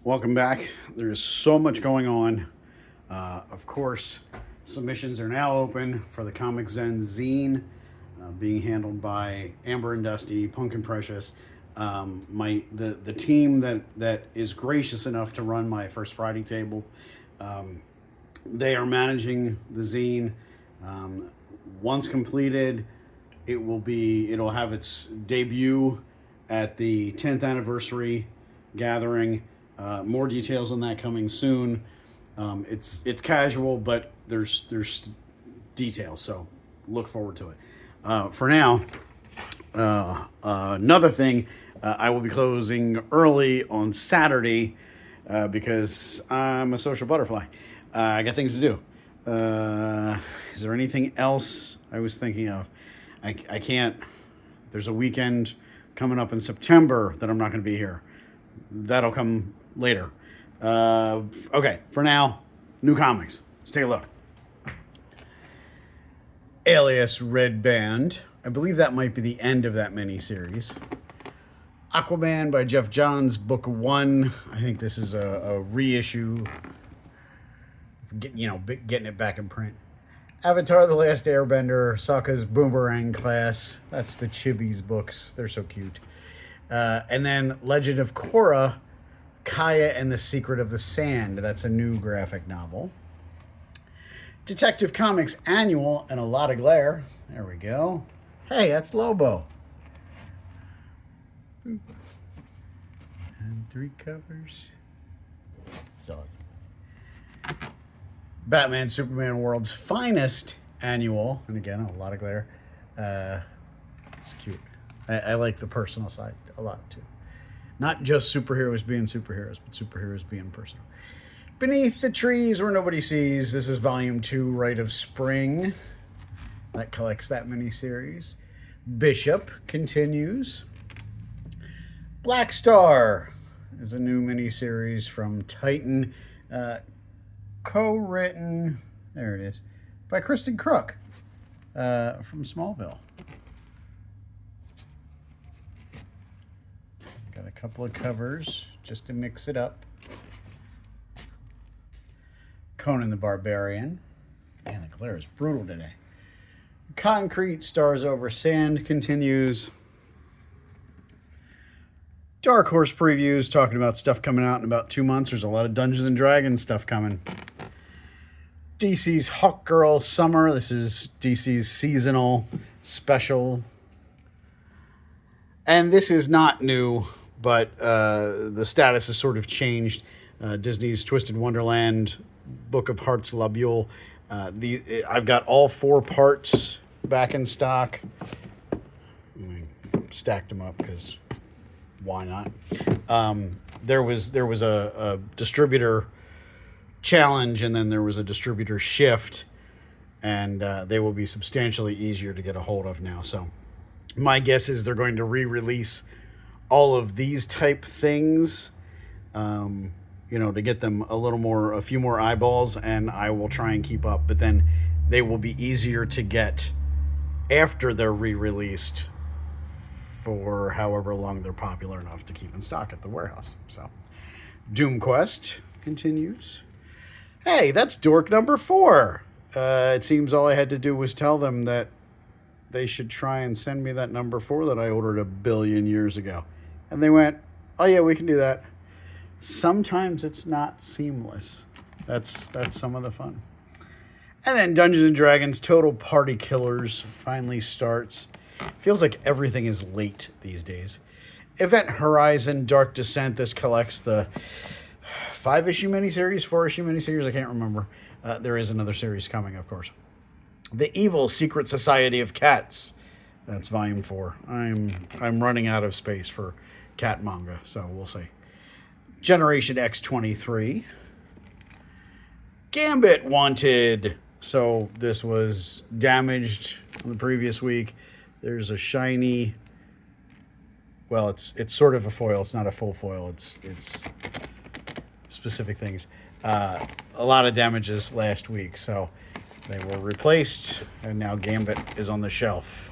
Welcome back. There is so much going on. Of course, submissions are now open for the Comic Zen zine, being handled by Amber and Dusty, Pumpkin Precious. The team that is gracious enough to run my First Friday table. They are managing the zine. Once completed, it'll have its debut at the 10th anniversary gathering. More details on that coming soon. It's casual, but there's details, so look forward to it. For now, another thing, I will be closing early on Saturday because I'm a social butterfly. I got things to do. Is there anything else I was thinking of? I can't. There's a weekend coming up in September that I'm not going to be here. That'll come later. Okay, for now, new comics. Let's take a look. Alias Red Band. I believe that might be the end of that miniseries. Aquaman by Jeff Johns, Book 1. I think this is a reissue. Getting it back in print. Avatar: The Last Airbender, Sokka's Boomerang Class. That's the Chibi's books. They're so cute. And then Legend of Korra, Kaya and the Secret of the Sand. That's a new graphic novel. Detective Comics Annual and a lot of glare. There we go. Hey, that's Lobo. And 3 covers. That's all it's. Batman Superman World's Finest Annual. And again, a lot of glare. It's cute. I like the personal side a lot too. Not just superheroes being superheroes, but superheroes being personal. Beneath the Trees Where Nobody Sees. This is volume 2, Rite of Spring. That collects that miniseries. Bishop continues. Black Star is a new miniseries from Titan. Co-written, there it is, by Kristen Crook from Smallville. Got a couple of covers just to mix it up. Conan the Barbarian. Man, the glare is brutal today. Concrete Stars Over Sand continues. Dark Horse previews, talking about stuff coming out in about 2 months. There's a lot of Dungeons and Dragons stuff coming. DC's Hawkgirl Summer. This is DC's seasonal special. And this is not new, but the status has sort of changed. Disney's Twisted Wonderland, Book of Hearts Labule. I've got all 4 parts back in stock. I stacked them up because why not? There was a distributor challenge, and then there was a distributor shift, and they will be substantially easier to get a hold of now. So my guess is they're going to re-release all of these type things, to get them a few more eyeballs, and I will try and keep up. But then they will be easier to get after they're re-released for however long they're popular enough to keep in stock at the warehouse. So Doom Quest continues. Hey, that's dork number 4. It seems all I had to do was tell them that they should try and send me that number 4 that I ordered 1 billion years ago. And they went, oh yeah, we can do that. Sometimes it's not seamless. That's some of the fun. And then Dungeons and Dragons Total Party Killers finally starts. Feels like everything is late these days. Event Horizon Dark Descent. This collects the 5-issue miniseries, 4-issue miniseries. I can't remember. There is another series coming, of course. The Evil Secret Society of Cats. That's volume 4. I'm running out of space for cat manga, so we'll see. Generation X-23. Gambit Wanted. So this was damaged on the previous week. There's a shiny. Well, it's sort of a foil. It's not a full foil. It's specific things. A lot of damages last week, so they were replaced, and now Gambit is on the shelf.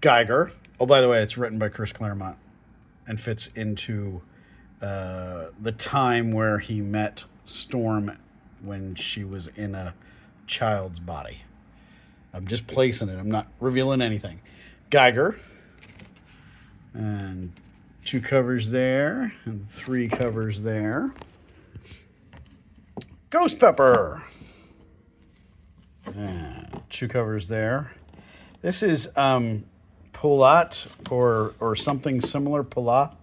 Geiger. Oh, by the way, it's written by Chris Claremont. and fits into the time where he met Storm when she was in a child's body. I'm just placing it. I'm not revealing anything. Geiger. And 2 covers there. And 3 covers there. Ghost Pepper. And 2 covers there. This is Poulat or something similar. Poulat.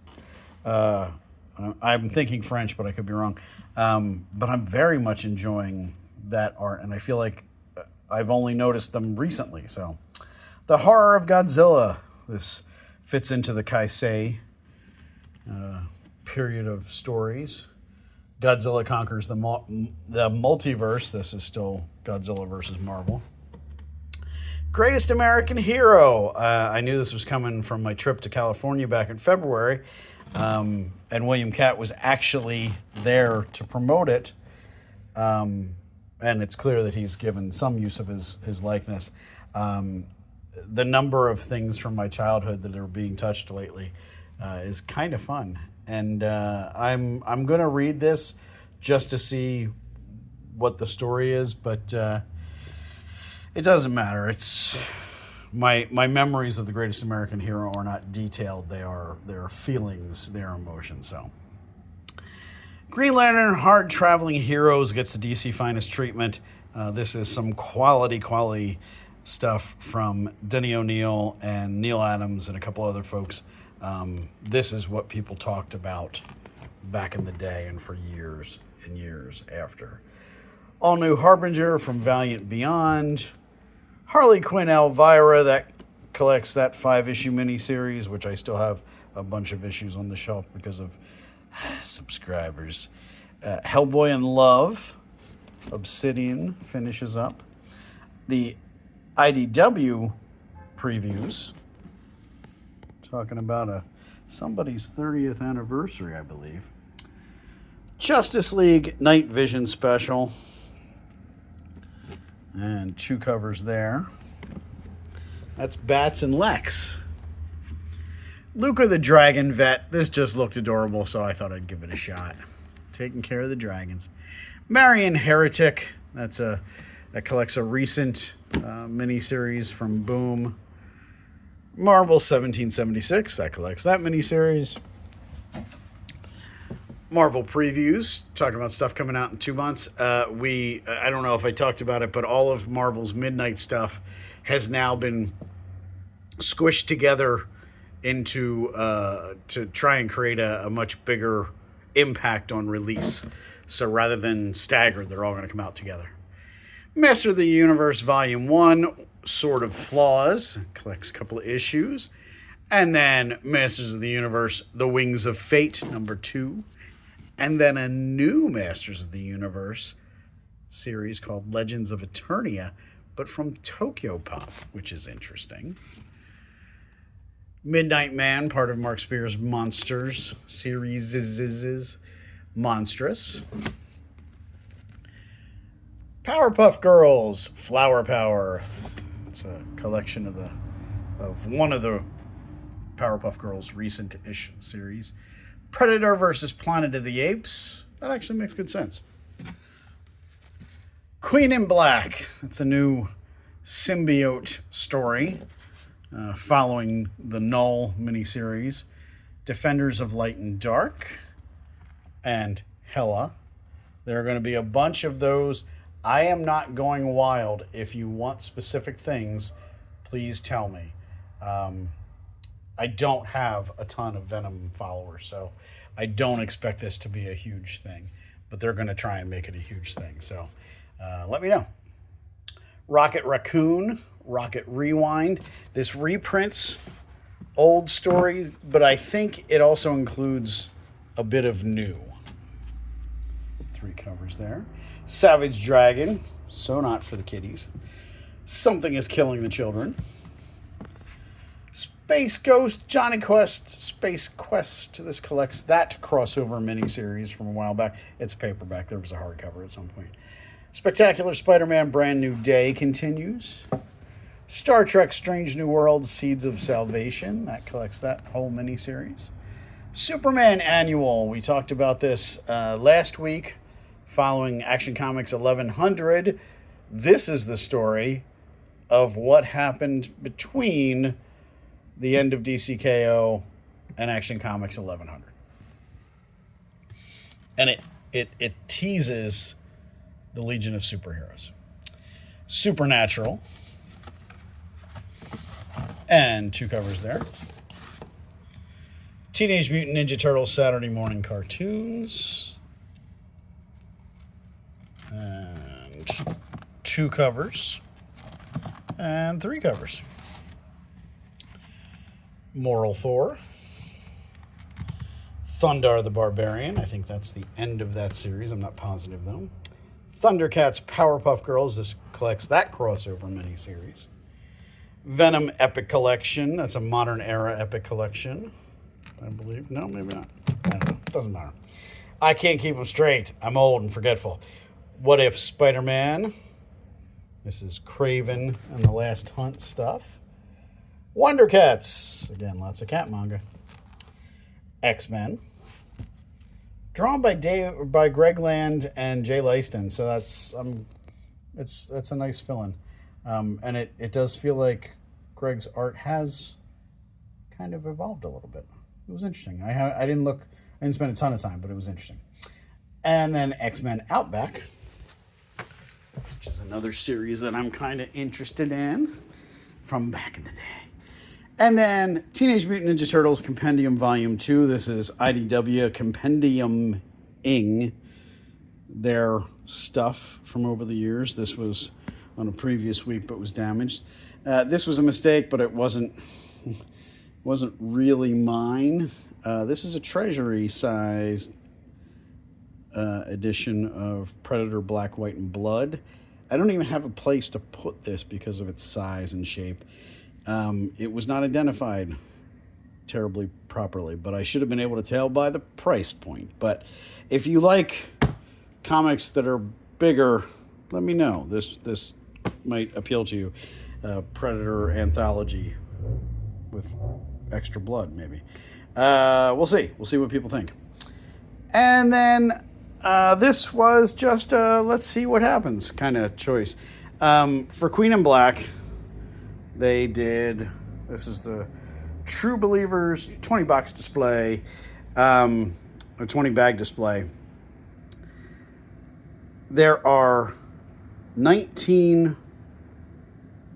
I'm thinking French, but I could be wrong. But I'm very much enjoying that art, and I feel like I've only noticed them recently. So, The Horror of Godzilla. This fits into the Kaisei period of stories. Godzilla conquers the multiverse. This is still Godzilla versus Marvel. Greatest American Hero. I knew this was coming from my trip to California back in February. And William Catt was actually there to promote it. And it's clear that he's given some use of his likeness. The number of things from my childhood that are being touched lately is kind of fun. And I'm going to read this just to see what the story is, but it doesn't matter. It's my memories of the Greatest American Hero are not detailed. They are feelings, they are emotions. So, Green Lantern Hard Traveling Heroes gets the DC Finest treatment. This is some quality stuff from Denny O'Neil and Neil Adams and a couple other folks. This is what people talked about back in the day and for years and years after. All New Harbinger from Valiant Beyond. Harley Quinn Elvira, that collects that 5-issue miniseries, which I still have a bunch of issues on the shelf because of subscribers. Hellboy in Love, Obsidian finishes up. The IDW previews, talking about somebody's 30th anniversary, I believe. Justice League Night Vision special. And 2 covers there. That's Bats and Lex. Luca the Dragon Vet. This just looked adorable, so I thought I'd give it a shot. Taking care of the dragons. Marion Heretic. That collects a recent miniseries from Boom. Marvel 1776. That collects that miniseries. Marvel previews, talking about stuff coming out in 2 months. I don't know if I talked about it, but all of Marvel's Midnight stuff has now been squished together into to try and create a much bigger impact on release. So rather than staggered, they're all going to come out together. Master of the Universe Volume 1, Sword of Flaws, collects a couple of issues. And then Masters of the Universe, The Wings of Fate, number 2. And then a new Masters of the Universe series called Legends of Eternia, but from Tokyo Pop, which is interesting. Midnight Man, part of Mark Spear's Monsters series, is Monstrous. Powerpuff Girls, Flower Power. It's a collection of one of the Powerpuff Girls recent-ish series. Predator versus Planet of the Apes. That actually makes good sense. Queen in Black. It's a new symbiote story following the Null miniseries. Defenders of Light and Dark. And Hela. There are going to be a bunch of those. I am not going wild. If you want specific things, please tell me. I don't have a ton of Venom followers, so I don't expect this to be a huge thing. But they're going to try and make it a huge thing, so let me know. Rocket Raccoon, Rocket Rewind. This reprints old story, but I think it also includes a bit of new. 3 covers there. Savage Dragon, so not for the kiddies. Something is Killing the Children. Space Ghost, Johnny Quest, Space Quest. This collects that crossover miniseries from a while back. It's a paperback. There was a hardcover at some point. Spectacular Spider-Man Brand New Day continues. Star Trek Strange New Worlds, Seeds of Salvation. That collects that whole miniseries. Superman Annual. We talked about this last week following Action Comics 1100. This is the story of what happened between the end of DCKO and Action Comics 1100. And it teases the Legion of Superheroes. Supernatural. And 2 covers there. Teenage Mutant Ninja Turtles Saturday morning cartoons. And 2 covers. And 3 covers. Moral Thor. Thundar the Barbarian. I think that's the end of that series. I'm not positive, though. Thundercats Powerpuff Girls. This collects that crossover miniseries. Venom Epic Collection. That's a modern era epic collection, I believe. No, maybe not. I don't know. Doesn't matter. I can't keep them straight. I'm old and forgetful. What If Spider-Man. This is Craven and the Last Hunt stuff. Wonder Cats. Again, lots of cat manga. X-Men. Drawn by Greg Land and Jay Leiston. So that's a nice fill-in. And it does feel like Greg's art has kind of evolved a little bit. It was interesting. I didn't spend a ton of time, but it was interesting. And then X-Men Outback, which is another series that I'm kind of interested in from back in the day. And then Teenage Mutant Ninja Turtles Compendium Volume 2. This is IDW Compendium-ing their stuff from over the years. This was on a previous week, but was damaged. This was a mistake, but it wasn't really mine. This is a treasury-sized edition of Predator Black, White, and Blood. I don't even have a place to put this because of its size and shape. It was not identified terribly properly, but I should have been able to tell by the price point. But if you like comics that are bigger, let me know. This might appeal to you. Predator anthology with extra blood, maybe. We'll see. We'll see what people think. And then this was just a let's see what happens kind of choice. For Queen in Black, they did, this is the True Believers 20 box display, a 20 bag display. There are 19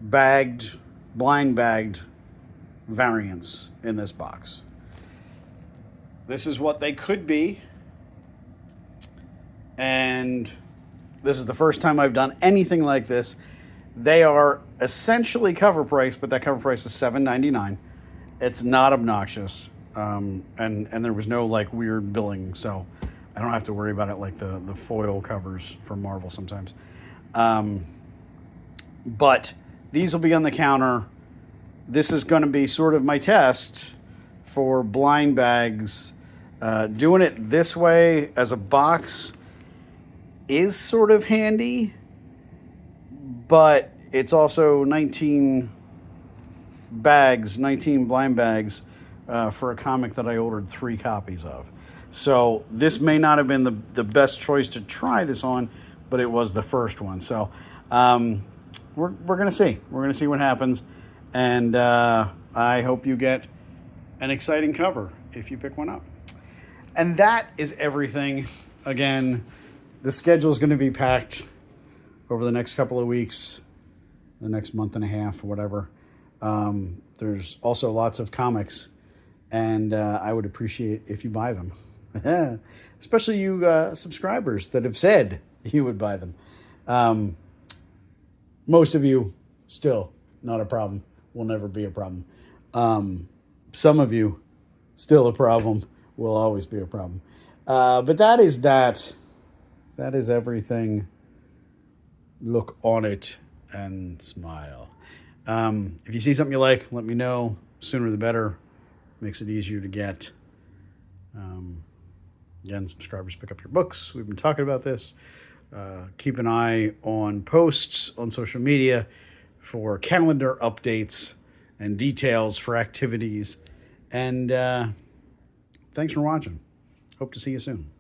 blind bagged variants in this box. This is what they could be. And this is the first time I've done anything like this. They are essentially cover price, but that cover price is $7.99. It's not obnoxious. And there was no like weird billing, so I don't have to worry about it like the foil covers for Marvel sometimes. But these will be on the counter. This is going to be sort of my test for blind bags. Doing it this way as a box is sort of handy, but it's also 19 blind bags for a comic that I ordered 3 copies of. So this may not have been the best choice to try this on, but it was the first one. So we're going to see. We're going to see what happens. And I hope you get an exciting cover if you pick one up. And that is everything. Again, the schedule is going to be packed over the next couple of weeks, the next month and a half, or whatever. There's also lots of comics, and I would appreciate if you buy them. Especially you subscribers that have said you would buy them. Most of you, still not a problem. Will never be a problem. Some of you, still a problem. Will always be a problem. But that is that. That is everything. Look on it and smile. If you see something you like, let me know. Sooner the better. Makes it easier to get. Again, subscribers pick up your books. We've been talking about this. Keep an eye on posts on social media for calendar updates and details for activities. And Thanks for watching. Hope to see you soon.